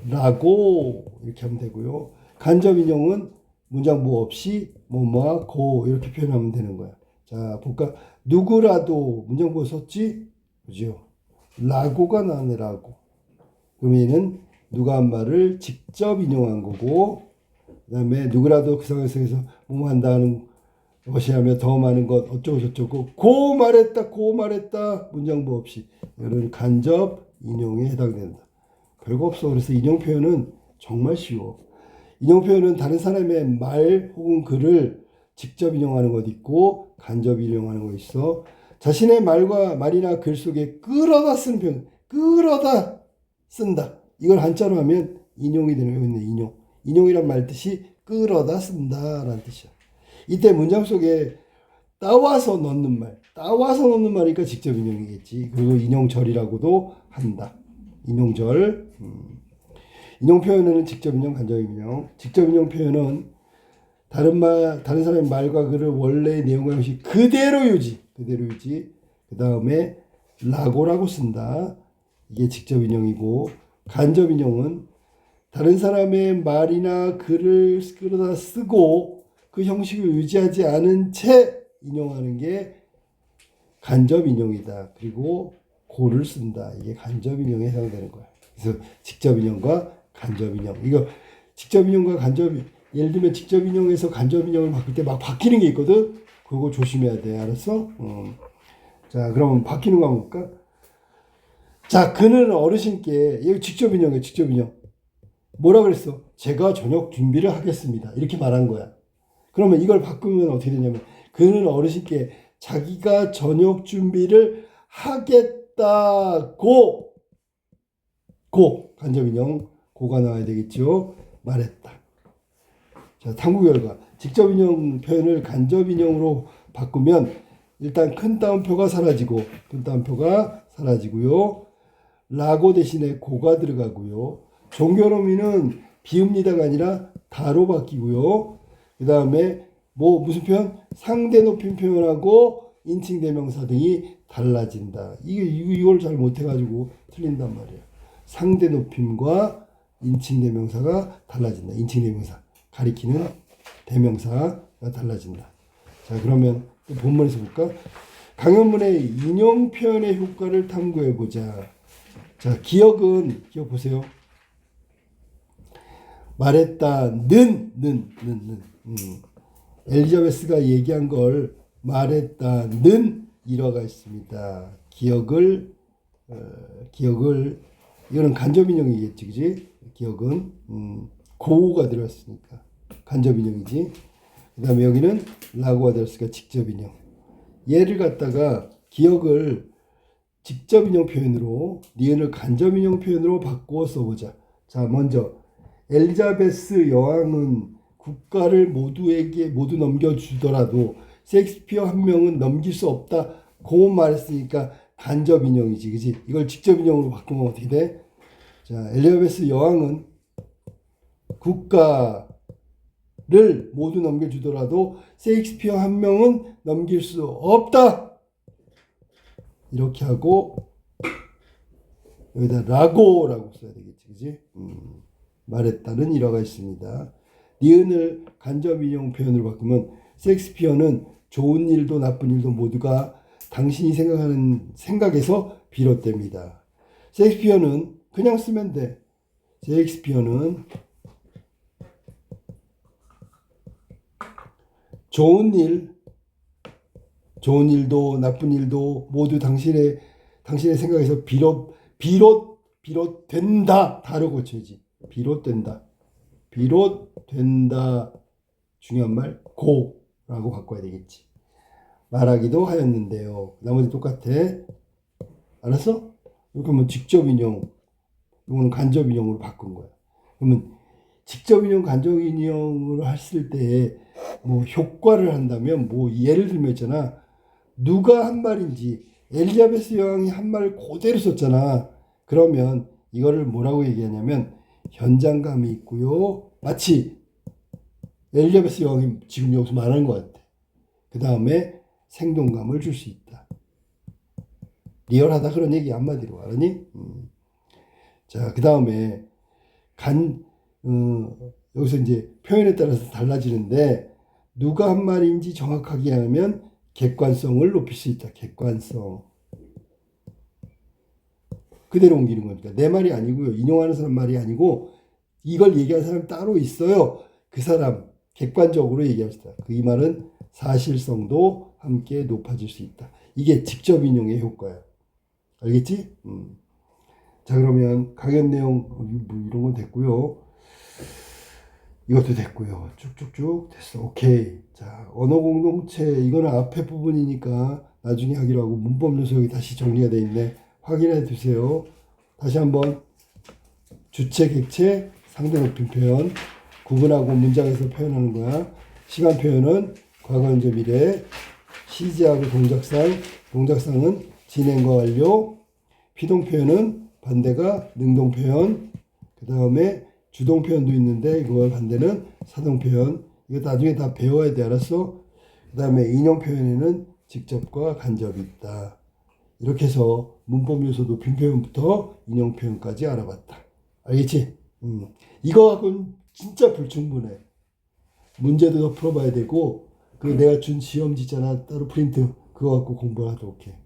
라고 이렇게 하면 되고요. 간접 인용은 문장 부호 없이 뭐뭐와 고 이렇게 표현하면 되는 거야. 자, 볼까? 누구라도 문장 부호 썼지? 그죠? 라고가 나네, 라고. 그럼 얘는 누가 한 말을 직접 인용한 거고, 그 다음에 누구라도 그 상황에서 뭐뭐 한다는 것이 하며 더 많은 것 어쩌고 저쩌고 고 말했다 문장 부호 없이 이런 간접 인용에 해당된다. 별거 없어. 그래서 인용 표현은 정말 쉬워. 인용 표현은 다른 사람의 말 혹은 글을 직접 인용하는 것 있고 간접 인용하는 것 있어. 자신의 말이나 글 속에 끌어다 쓰는 표현, 끌어다 쓴다. 이걸 한자로 하면 인용이 되는 거예요. 인용. 인용이란 말 뜻이 끌어다 쓴다라는 뜻이야. 이때 문장 속에 따와서 넣는 말이니까 직접 인용이겠지. 그리고 인용절이라고도 한다. 인용절. 인용 표현에는 직접 인용, 간접 인용. 직접 인용 표현은 다른 사람의 말과 글을 원래의 내용과 형식 그대로 유지. 그 다음에 라고라고 쓴다. 이게 직접 인용이고 간접 인용은 다른 사람의 말이나 글을 끌어다 쓰고 그 형식을 유지하지 않은 채 인용하는 게 간접 인용이다. 그리고 고를 쓴다. 이게 간접 인용에 해당되는 거야. 그래서 직접 인용과 간접 인용. 이거 직접 인용과 간접, 예를 들면 직접 인용에서 간접 인용을 바꿀 때 막 바뀌는 게 있거든. 그거 조심해야 돼. 알았어? 자, 그러면 바뀌는 거 한번 볼까? 자, 그는 어르신께, 이거 직접 인용이야, 직접 인용. 뭐라 그랬어? 제가 저녁 준비를 하겠습니다. 이렇게 말한 거야. 그러면 이걸 바꾸면 어떻게 되냐면, 그는 어르신께 자기가 저녁 준비를 하겠다고, 간접 인용, 고가 나와야 되겠죠? 말했다. 자, 탐구 결과. 직접 인용 표현을 간접 인용으로 바꾸면 일단 큰 따옴표가 사라지고요. 라고 대신에 고가 들어가고요. 종결어미는 비읍니다가 아니라 다로 바뀌고요. 그 다음에 무슨 표현? 상대 높임 표현하고 인칭 대명사 등이 달라진다. 이걸 잘 못해가지고 틀린단 말이에요. 상대 높임과 인칭 대명사가 달라진다. 인칭 대명사 가리키는 대명사가 달라진다. 자, 그러면 또 본문에서 볼까? 강연문의 인용 표현의 효과를 탐구해 보자. 자, 기억 보세요. 말했다는 엘리자베스가 얘기한 걸 말했다는 일화가 있습니다. 기억을 이거는 간접 인용이겠지, 그지? 기억은 고가 들어왔으니까 간접 인용이지. 그다음에 여기는 라고가 들어왔으니까 직접 인용. 얘를 갖다가 기억을 직접 인용 표현으로, 니은을 간접 인용 표현으로 바꾸어 써보자. 자, 먼저 엘리자베스 여왕은 국가를 모두 넘겨주더라도 셰익스피어 한 명은 넘길 수 없다. 고만 말했으니까 간접 인용이지, 그지? 이걸 직접 인용으로 바꾸면 어떻게 돼? 자, 엘리자베스 여왕은 국가를 모두 넘겨주더라도 셰익스피어 한 명은 넘길 수 없다. 이렇게 하고 여기다 라고 써야 되겠지, 그지? 말했다는 일화가 있습니다. 니은을 간접 인용 표현으로 바꾸면 셰익스피어는 좋은 일도 나쁜 일도 모두가 당신이 생각하는 생각에서 비롯됩니다. 셰익스피어는 그냥 쓰면 돼. 셰익스피어는 좋은 일도 나쁜 일도 모두 당신의 생각에서 비롯된다. 다로 고쳐야지. 비롯된다. 중요한 말 고라고 바꿔야 되겠지. 말하기도 하였는데요. 나머지 똑같아. 알았어? 이렇게 하면 직접 인용, 이거는 간접 인용으로 바꾼 거야. 그러면 직접 인용, 간접 인용으로 했을 때 효과를 한다면 예를 들면 있잖아. 누가 한 말인지 엘리자베스 여왕이 한 말을 그대로 썼잖아. 그러면 이거를 뭐라고 얘기하냐면 현장감이 있고요. 마치 엘리자베스 여왕이 지금 여기서 말하는 것 같아. 그 다음에 생동감을 줄 수 있다. 리얼하다 그런 얘기 한마디로 알았니? 자, 그 다음에 여기서 이제 표현에 따라서 달라지는데 누가 한 말인지 정확하게 하면 객관성을 높일 수 있다. 객관성. 그대로 옮기는 거니까 내 말이 아니고요. 인용하는 사람 말이 아니고 이걸 얘기하는 사람이 따로 있어요. 그 사람 객관적으로 얘기합시다. 이 말은 사실성도 함께 높아질 수 있다. 이게 직접 인용의 효과야. 알겠지? 자, 그러면 강연 내용 이런 건 됐고요. 이것도 됐고요. 쭉쭉쭉 됐어. 오케이. 자, 언어 공동체 이거는 앞에 부분이니까 나중에 하기로 하고 문법 요소 여기 다시 정리가 돼 있네. 확인해 주세요. 다시 한번 주체, 객체, 상대 높임 표현 구분하고 문장에서 표현하는 거야. 시간 표현은 과거, 현재, 미래. 시제하고 동작상은 진행과 완료. 피동 표현은 반대가 능동 표현. 그 다음에 주동 표현도 있는데 이거 반대는 사동 표현. 이거 나중에 다 배워야 돼. 알았어? 그 다음에 인용 표현에는 직접과 간접이 있다. 이렇게 해서 문법 요소 높임 표현부터 인용 표현까지 알아봤다. 알겠지? 이거 갖고는 진짜 불충분해. 문제도 더 풀어봐야 되고 그 내가 준 시험지 있잖아 따로 프린트 그거 갖고 공부하도록 해.